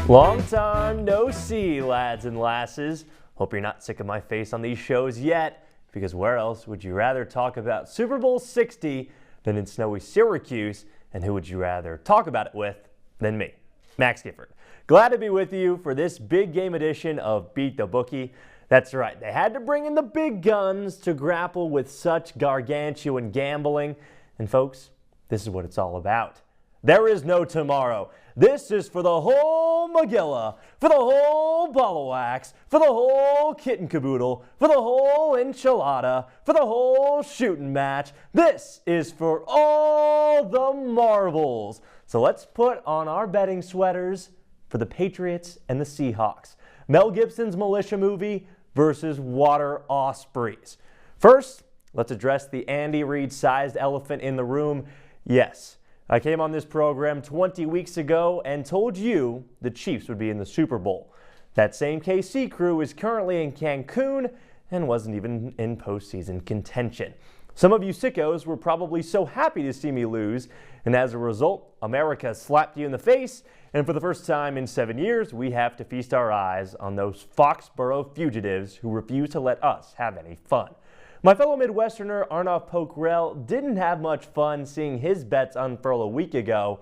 Long time no see, lads and lasses. Hope you're not sick of my face on these shows yet, because where else would you rather talk about Super Bowl 60 than in snowy Syracuse, and who would you rather talk about it with than me, Max Gifford. Glad to be with you for this big game edition of Beat the Bookie. That's right, they had to bring in the big guns to grapple with such gargantuan gambling. And folks, this is what it's all about. There is no tomorrow. This is for the whole Magilla, for the whole ball of wax, for the whole kit and caboodle, for the whole enchilada, for the whole shooting match. This is for all the marbles. So let's put on our betting sweaters for the Patriots and the Seahawks. Mel Gibson's militia movie versus Water Ospreys. First, let's address the Andy Reid-sized elephant in the room. Yes, I came on this program 20 weeks ago and told you the Chiefs would be in the Super Bowl. That same KC crew is currently in Cancun and wasn't even in postseason contention. Some of you sickos were probably so happy to see me lose, and as a result, America slapped you in the face, and for the first time in 7 years, we have to feast our eyes on those Foxborough fugitives who refuse to let us have any fun. My fellow Midwesterner Arnav Pokrell didn't have much fun seeing his bets unfurl a week ago.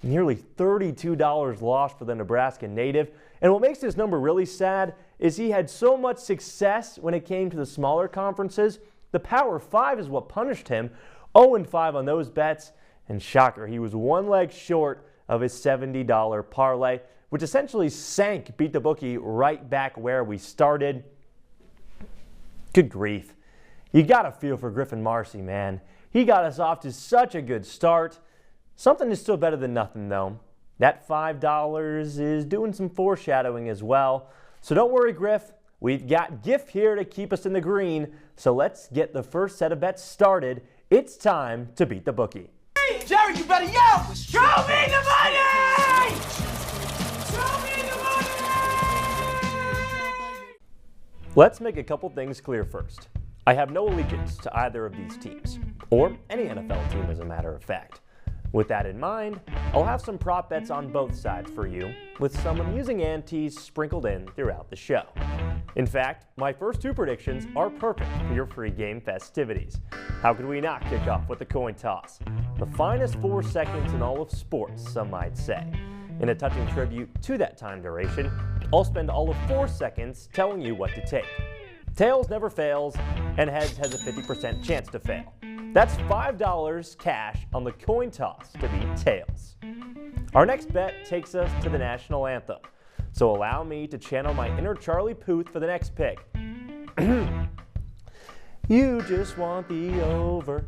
Nearly $32 lost for the Nebraska native. And what makes this number really sad is he had so much success when it came to the smaller conferences. The Power 5 is what punished him. 0-5 on those bets. And shocker, he was one leg short of his $70 parlay, which essentially sank Beat the Bookie right back where we started. Good grief. You gotta feel for Griffin Marcy, man. He got us off to such a good start. Something is still better than nothing, though. That $5 is doing some foreshadowing as well. So don't worry, Griff. We've got Giff here to keep us in the green. So let's get the first set of bets started. It's time to beat the bookie. Hey, Jerry, you better yell! Show me the money! Show me the money! Let's make a couple things clear first. I have no allegiance to either of these teams, or any NFL team as a matter of fact. With that in mind, I'll have some prop bets on both sides for you, with some amusing antes sprinkled in throughout the show. In fact, my first two predictions are perfect for your free game festivities. How could we not kick off with the coin toss? The finest 4 seconds in all of sports, some might say. In a touching tribute to that time duration, I'll spend all of 4 seconds telling you what to take. Tails never fails, and heads has a 50% chance to fail. That's $5 cash on the coin toss to beat tails. Our next bet takes us to the national anthem, so allow me to channel my inner Charlie Puth for the next pick. You just want the over,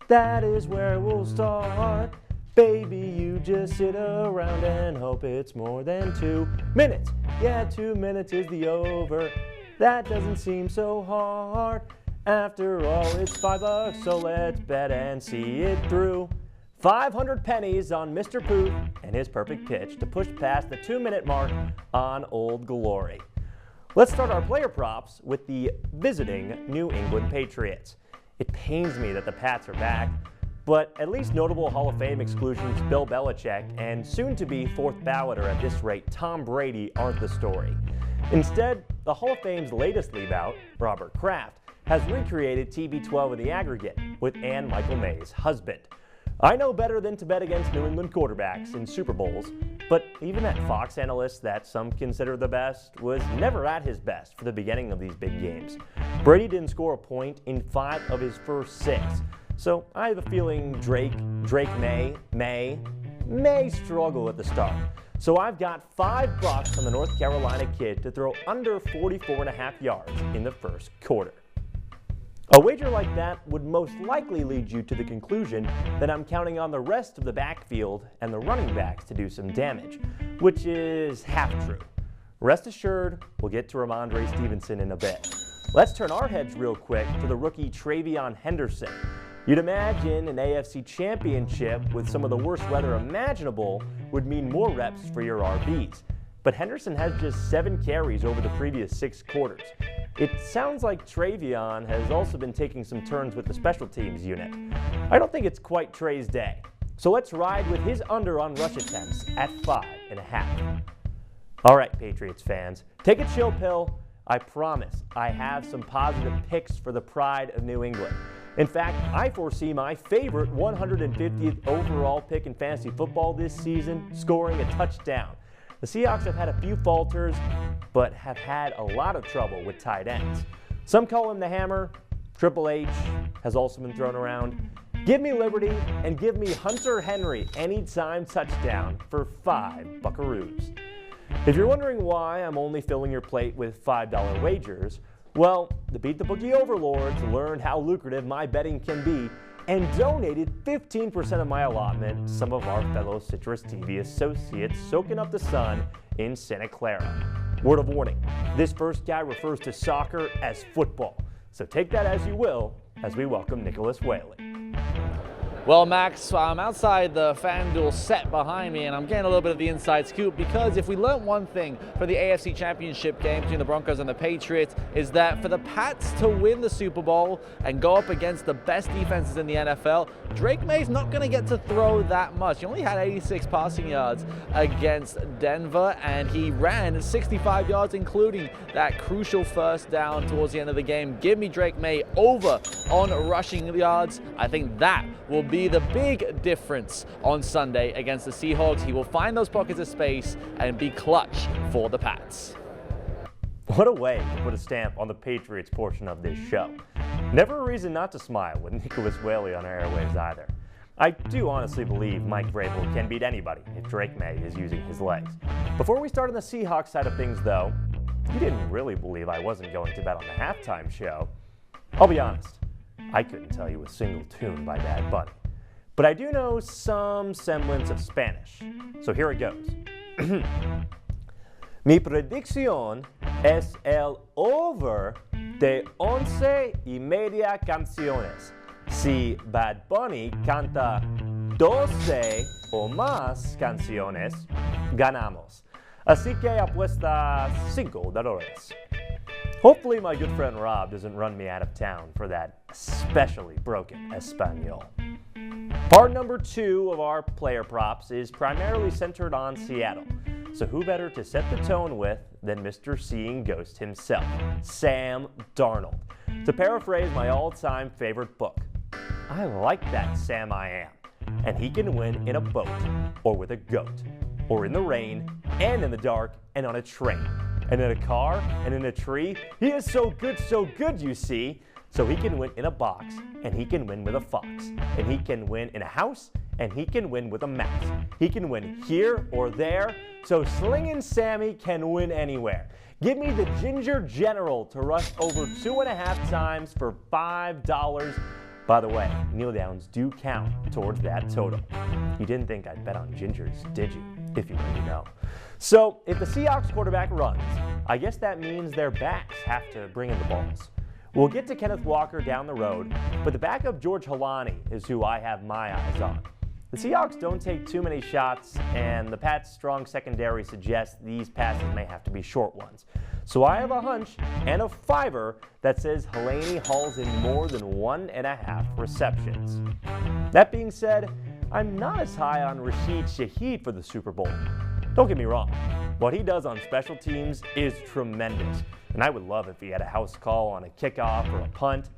that is where we'll start. Baby, you just sit around and hope it's more than 2 minutes. Yeah, 2 minutes is the over. That doesn't seem so hard. After all, it's $5, so let's bet and see it through. 500 pennies on Mr. Puth and his perfect pitch to push past the 2-minute mark on Old Glory. Let's start our player props with the visiting New England Patriots. It pains me that the Pats are back, but at least notable Hall of Fame exclusions Bill Belichick and soon-to-be fourth balloter at this rate Tom Brady aren't the story. Instead, the Hall of Fame's latest leave-out, Robert Kraft, has recreated TB12 in the aggregate with Ann Michael May's husband. I know better than to bet against New England quarterbacks in Super Bowls, but even that Fox analyst that some consider the best was never at his best for the beginning of these big games. Brady didn't score a point in 5 of his first 6, so I have a feeling Drake may struggle at the start. So I've got $5 on the North Carolina kid to throw under 44.5 yards in the first quarter. A wager like that would most likely lead you to the conclusion that I'm counting on the rest of the backfield and the running backs to do some damage, which is half true. Rest assured, we'll get to Ramondre Stevenson in a bit. Let's turn our heads real quick to the rookie Travion Henderson. You'd imagine an AFC championship with some of the worst weather imaginable would mean more reps for your RBs. But Henderson has just 7 carries over the previous 6 quarters. It sounds like Travion has also been taking some turns with the special teams unit. I don't think it's quite Trey's day. So let's ride with his under on rush attempts at 5.5. All right, Patriots fans, take a chill pill. I promise I have some positive picks for the pride of New England. In fact, I foresee my favorite 150th overall pick in fantasy football this season scoring a touchdown. The Seahawks have had a few falters, but have had a lot of trouble with tight ends. Some call him the Hammer. Triple H has also been thrown around. Give me Liberty and give me Hunter Henry anytime touchdown for 5 buckaroos. If you're wondering why I'm only filling your plate with $5 wagers, well, the Beat the Bookie overlords learned how lucrative my betting can be and donated 15% of my allotment to some of our fellow CitrusTV associates soaking up the sun in Santa Clara. Word of warning, this first guy refers to soccer as football, so take that as you will as we welcome Nicholas Whaley. Well, Max, I'm outside the FanDuel set behind me, and I'm getting a little bit of the inside scoop because if we learned one thing for the AFC Championship game between the Broncos and the Patriots is that for the Pats to win the Super Bowl and go up against the best defenses in the NFL, Drake May's not going to get to throw that much. He only had 86 passing yards against Denver, and he ran 65 yards, including that crucial first down towards the end of the game. Give me Drake May over on rushing yards. I think that will be the big difference on Sunday against the Seahawks. He will find those pockets of space and be clutch for the Pats. What a way to put a stamp on the Patriots portion of this show. Never a reason not to smile with Nicholas Whaley on our airwaves either. I do honestly believe Mike Vrabel can beat anybody if Drake May is using his legs. Before we start on the Seahawks side of things though, you didn't really believe I wasn't going to bet on the halftime show. I'll be honest, I couldn't tell you a single tune by Bad Bunny. But I do know some semblance of Spanish, so here it goes. Mi predicción es el over de 11:30 canciones. Si Bad Bunny canta 12 o más canciones, ganamos. Así que apuesta $5. Hopefully my good friend Rob doesn't run me out of town for that especially broken Espanol. Part number 2 of our player props is primarily centered on Seattle. So who better to set the tone with than Mr. Seeing Ghost himself, Sam Darnold. To paraphrase my all-time favorite book, I like that Sam I am. And he can win in a boat, or with a goat, or in the rain, and in the dark, and on a train, and in a car, and in a tree. He is so good, you see. So he can win in a box, and he can win with a fox, and he can win in a house, and he can win with a mouse. He can win here or there, so Slingin' Sammy can win anywhere. Give me the Ginger General to rush over 2.5 times for $5. By the way, kneel downs do count towards that total. You didn't think I'd bet on Gingers, did you? If you really know. So if the Seahawks quarterback runs, I guess that means their backs have to bring in the balls. We'll get to Kenneth Walker down the road, but the backup George Halani is who I have my eyes on. The Seahawks don't take too many shots, and the Pats' strong secondary suggests these passes may have to be short ones. So I have a hunch and a fiver that says Halani hauls in more than 1.5 receptions. That being said, I'm not as high on Rashid Shaheed for the Super Bowl. Don't get me wrong, what he does on special teams is tremendous, and I would love if he had a house call on a kickoff or a punt.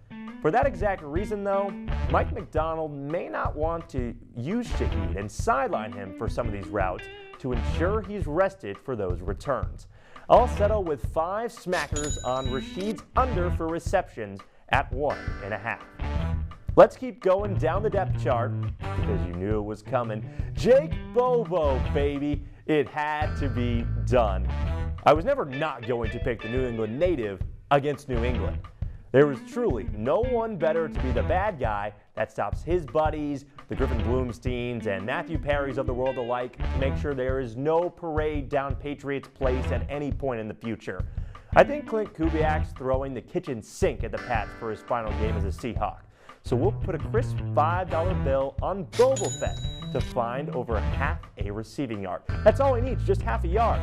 For that exact reason, though, Mike McDonald may not want to use Shaheed and sideline him for some of these routes to ensure he's rested for those returns. I'll settle with 5 smackers on Rashid's under for receptions at 1.5. Let's keep going down the depth chart because you knew it was coming. Jake Bobo, baby. It had to be done. I was never not going to pick the New England native against New England. There was truly no one better to be the bad guy that stops his buddies, the Griffin Bloomsteins, and Matthew Parrys of the world alike to make sure there is no parade down Patriots Place at any point in the future. I think Clint Kubiak's throwing the kitchen sink at the Pats for his final game as a Seahawk. So we'll put a crisp $5 bill on Boba Fett to find over half a receiving yard. That's all he needs, just half a yard.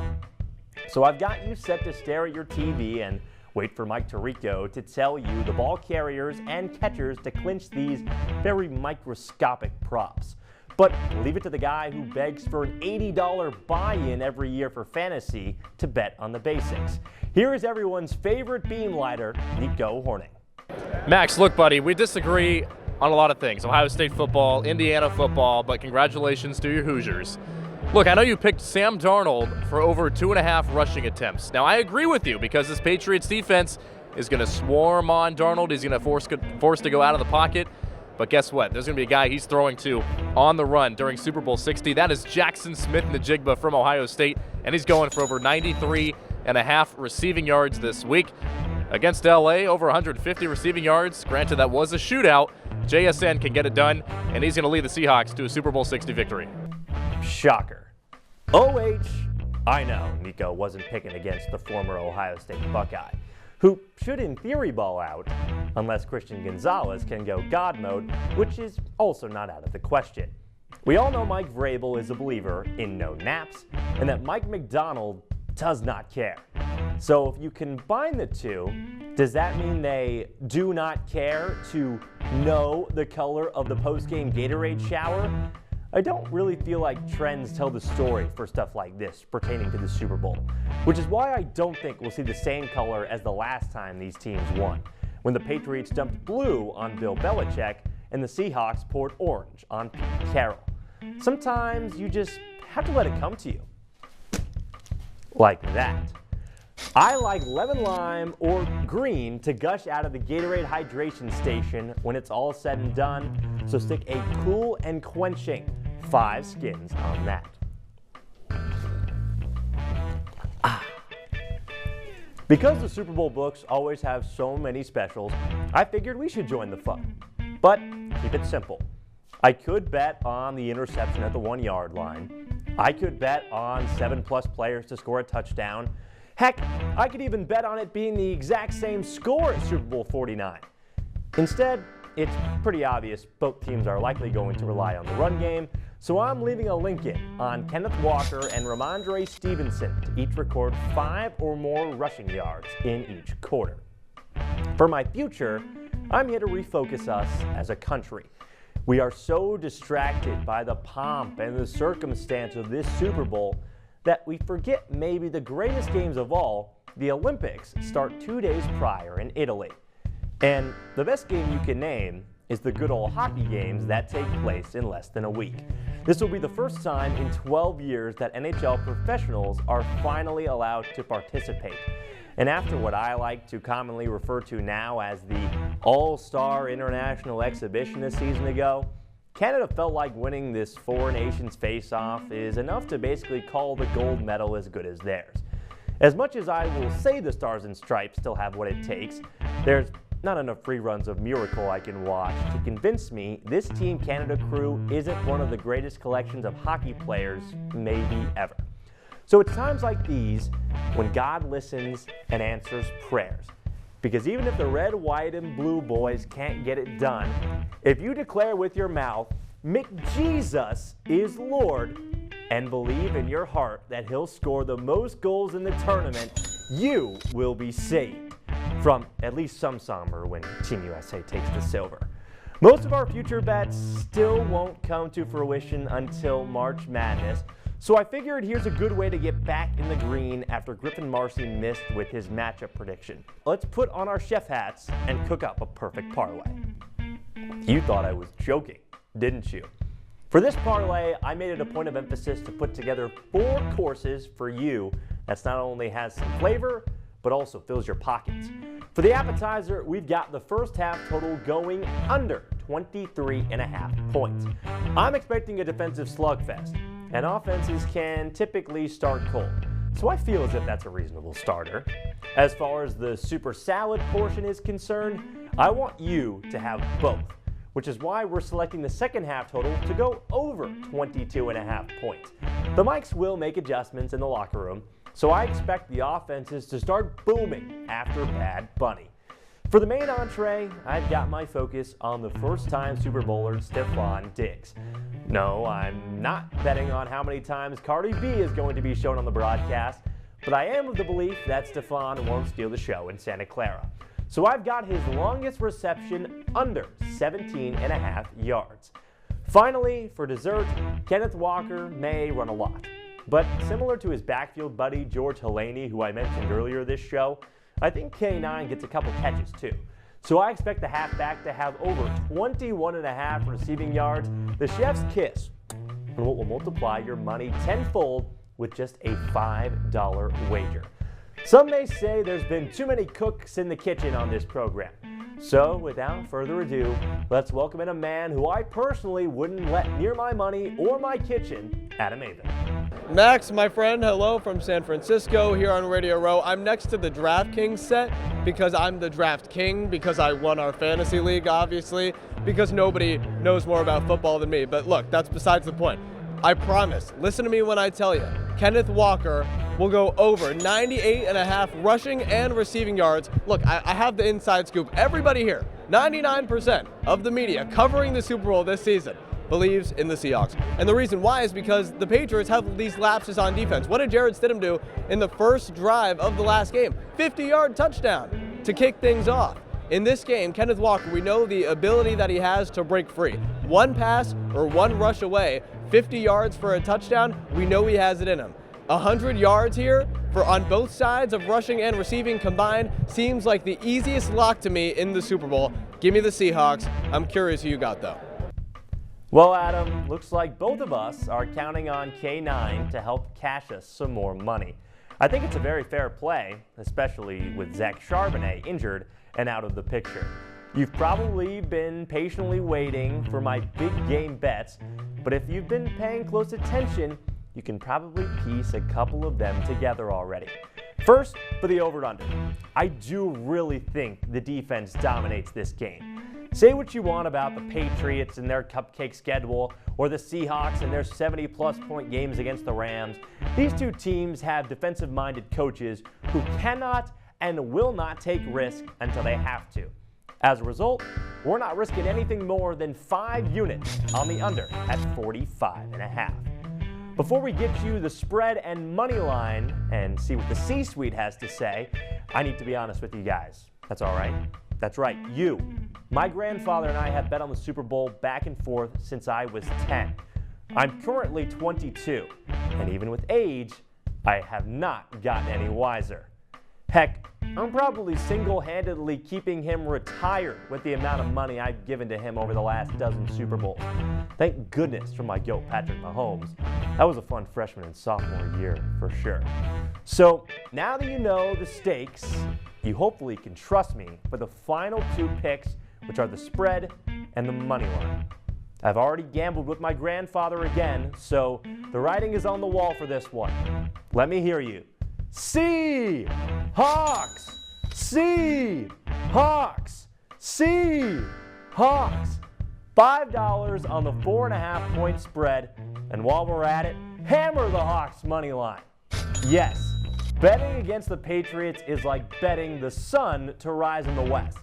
So I've got you set to stare at your TV and wait for Mike Tirico to tell you the ball carriers and catchers to clinch these very microscopic props. But leave it to the guy who begs for an $80 buy-in every year for fantasy to bet on the basics. Here is everyone's favorite beam lighter, Nico Horning. Max, look, buddy, we disagree on a lot of things. Ohio State football, Indiana football, but congratulations to your Hoosiers. Look, I know you picked Sam Darnold for over 2.5 rushing attempts. Now, I agree with you because this Patriots defense is going to swarm on Darnold. He's going to force to go out of the pocket. But guess what? There's going to be a guy he's throwing to on the run during Super Bowl 60. That is Jackson Smith-Njigba from Ohio State, and he's going for over 93.5 receiving yards this week. Against LA, over 150 receiving yards. Granted, that was a shootout. JSN can get it done, and he's going to lead the Seahawks to a Super Bowl 60 victory. Shocker. OH, I know Nico wasn't picking against the former Ohio State Buckeye, who should in theory ball out, unless Christian Gonzalez can go God mode, which is also not out of the question. We all know Mike Vrabel is a believer in no naps, and that Mike McDonald does not care. So if you combine the two, does that mean they do not care to know the color of the post-game Gatorade shower? I don't really feel like trends tell the story for stuff like this pertaining to the Super Bowl, which is why I don't think we'll see the same color as the last time these teams won, when the Patriots dumped blue on Bill Belichick and the Seahawks poured orange on Pete Carroll. Sometimes you just have to let it come to you. Like that. I like lemon lime or green to gush out of the Gatorade hydration station when it's all said and done, so stick a cool and quenching 5 skins on that. Because the Super Bowl books always have so many specials, I figured we should join the fun. But keep it simple. I could bet on the interception at the 1-yard line. I could bet on 7+ players to score a touchdown. Heck, I could even bet on it being the exact same score as Super Bowl 49. Instead, it's pretty obvious both teams are likely going to rely on the run game, so I'm leaving a link in on Kenneth Walker and Ramondre Stevenson to each record 5 or more rushing yards in each quarter. For my future, I'm here to refocus us as a country. We are so distracted by the pomp and the circumstance of this Super Bowl that we forget maybe the greatest games of all, the Olympics, start 2 days prior in Italy. And the best game you can name is the good old hockey games that take place in less than a week. This will be the first time in 12 years that NHL professionals are finally allowed to participate. And after what I like to commonly refer to now as the All-Star International Exhibition a season ago, Canada felt like winning this 4 nations face-off is enough to basically call the gold medal as good as theirs. As much as I will say the Stars and Stripes still have what it takes, there's not enough reruns of Miracle I can watch to convince me this Team Canada crew isn't one of the greatest collections of hockey players maybe ever. So it's times like these when God listens and answers prayers. Because even if the red, white, and blue boys can't get it done, if you declare with your mouth, McJesus is Lord, and believe in your heart that he'll score the most goals in the tournament, you will be saved from at least some summer when Team USA takes the silver. Most of our future bets still won't come to fruition until March Madness, so I figured here's a good way to get back in the green after Griffin Marcy missed with his matchup prediction. Let's put on our chef hats and cook up a perfect parlay. You thought I was joking, didn't you? For this parlay, I made it a point of emphasis to put together 4 courses for you that not only has some flavor, but also fills your pockets. For the appetizer, we've got the first half total going under 23.5 points. I'm expecting a defensive slugfest, and offenses can typically start cold, so I feel as if that's a reasonable starter. As far as the super salad portion is concerned, I want you to have both, which is why we're selecting the second half total to go over 22.5 points. The mics will make adjustments in the locker room, so I expect the offenses to start booming after Bad Bunny. For the main entree, I've got my focus on the first-time Super Bowler Stephon Diggs. No, I'm not betting on how many times Cardi B is going to be shown on the broadcast, but I am of the belief that Stephon won't steal the show in Santa Clara. So I've got his longest reception under 17.5 yards. Finally, for dessert, Kenneth Walker may run a lot. But similar to his backfield buddy George Hallaney, who I mentioned earlier this show, I think K9 gets a couple catches too. So I expect the halfback to have over 21.5 receiving yards, the chef's kiss, and what will multiply your money tenfold with just a $5 wager. Some may say there's been too many cooks in the kitchen on this program. So without further ado, let's welcome in a man who I personally wouldn't let near my money or my kitchen, Adam Avon. Max, my friend, hello from San Francisco here on Radio Row. I'm next to the DraftKings set because I'm the Draft King, because I won our fantasy league, obviously, because nobody knows more about football than me. But look, that's besides the point. I promise, listen to me when I tell you, Kenneth Walker will go over 98.5 rushing and receiving yards. Look, I have the inside scoop. Everybody here, 99% of the media covering the Super Bowl this season, believes in the Seahawks. And the reason why is because the Patriots have these lapses on defense. What did Jarrett Stidham do in the first drive of the last game? 50-yard touchdown to kick things off. In this game, Kenneth Walker, we know the ability that he has to break free. One pass or one rush away, 50 yards for a touchdown, we know he has it in him. 100 yards here for on both sides of rushing and receiving combined seems like the easiest lock to me in the Super Bowl. Give me the Seahawks. I'm curious who you got though. Well, Adam, looks like both of us are counting on K9 to help cash us some more money. I think it's a very fair play, especially with Zach Charbonnet injured and out of the picture. You've probably been patiently waiting for my big game bets, but if you've been paying close attention, you can probably piece a couple of them together already. First, for the over-under. I do really think the defense dominates this game. Say what you want about the Patriots and their cupcake schedule, or the Seahawks and their 70-plus point games against the Rams. These two teams have defensive-minded coaches who cannot and will not take risks until they have to. As a result, we're not risking anything more than 5 units on the under at 45.5. Before we get you the spread and money line and see what the C-suite has to say, I need to be honest with you guys. That's all right? That's right, you. My grandfather and I have bet on the Super Bowl back and forth since I was 10. I'm currently 22, and even with age, I have not gotten any wiser. Heck, I'm probably single-handedly keeping him retired with the amount of money I've given to him over the last dozen Super Bowls. Thank goodness for my GOAT Patrick Mahomes. That was a fun freshman and sophomore year for sure. So now that you know the stakes, you hopefully can trust me for the final 2 picks, which are the spread and the money line. I've already gambled with my grandfather again, so the writing is on the wall for this one. Let me hear you. Seahawks! Seahawks! Seahawks! $5 on the 4.5 point spread, and while we're at it, hammer the Hawks money line. Yes, betting against the Patriots is like betting the sun to rise in the West.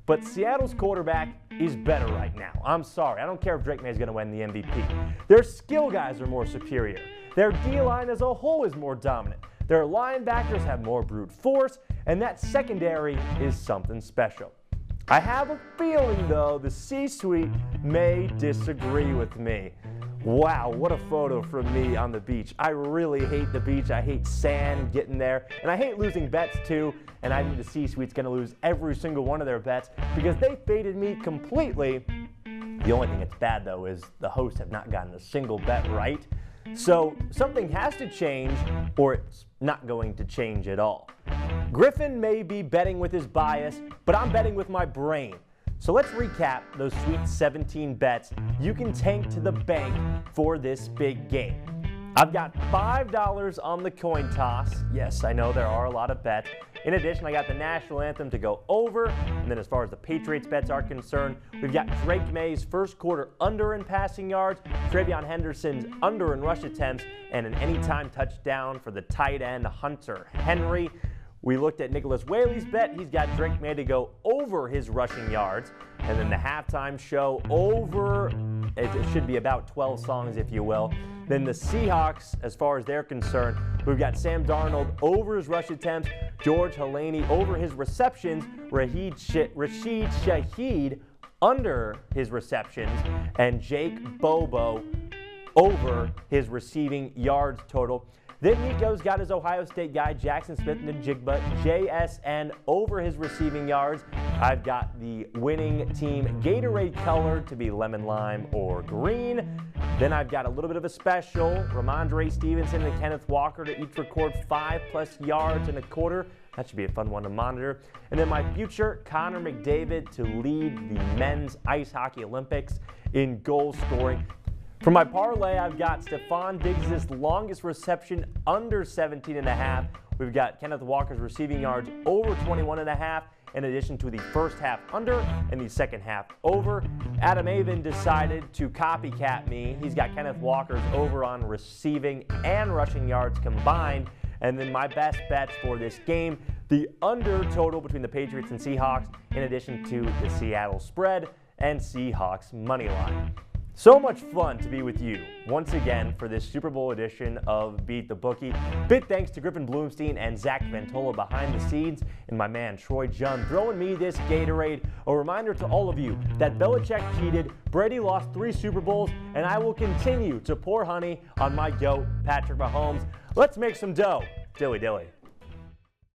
But Seattle's quarterback is better right now. I'm sorry, I don't care if Drake May is going to win the MVP. Their skill guys are more superior. Their D-line as a whole is more dominant. Their linebackers have more brute force, and that secondary is something special. I have a feeling, though, the C-suite may disagree with me. Wow, what a photo from me on the beach. I really hate the beach. I hate sand getting there, and I hate losing bets too, and I think the C-suite's going to lose every single one of their bets because they faded me completely. The only thing that's bad, though, is the hosts have not gotten a single bet right. So something has to change, or it's not going to change at all. Griffin may be betting with his bias, but I'm betting with my brain. So let's recap those sweet 17 bets you can tank to the bank for this big game. I've got $5 on the coin toss. Yes, I know there are a lot of bets. In addition, I got the national anthem to go over. And then as far as the Patriots bets are concerned, we've got Drake May's first quarter under in passing yards, Travion Henderson's under in rush attempts, and an anytime touchdown for the tight end Hunter Henry. We looked at Nicholas Whaley's bet. He's got Drake May to go over his rushing yards. And then the halftime show over, it should be about 12 songs, if you will. Then the Seahawks, as far as they're concerned, we've got Sam Darnold over his rush attempts, George Hallaney over his receptions, Rashid Shaheed under his receptions, and Jake Bobo over his receiving yards total. Then Nico's got his Ohio State guy, Jackson Smith-Njigba, JSN, over his receiving yards. I've got the winning team Gatorade color to be lemon, lime, or green. Then I've got a little bit of a special, Ramondre Stevenson and Kenneth Walker to each record 5+ yards and a quarter. That should be a fun one to monitor. And then my future, Connor McDavid to lead the men's ice hockey Olympics in goal scoring. For my parlay, I've got Stephon Diggs' longest reception under 17.5. We've got Kenneth Walker's receiving yards over 21.5, in addition to the first half under and the second half over. Adam Avon decided to copycat me. He's got Kenneth Walker's over on receiving and rushing yards combined. And then my best bets for this game, the under total between the Patriots and Seahawks, in addition to the Seattle spread and Seahawks money line. So much fun to be with you once again for this Super Bowl edition of Beat the Bookie. Big thanks to Griffin Bloomstein and Zach Ventola behind the scenes, and my man Troy Junn throwing me this Gatorade. A reminder to all of you that Belichick cheated, Brady lost 3 Super Bowls, and I will continue to pour honey on my goat, Patrick Mahomes. Let's make some dough. Dilly dilly.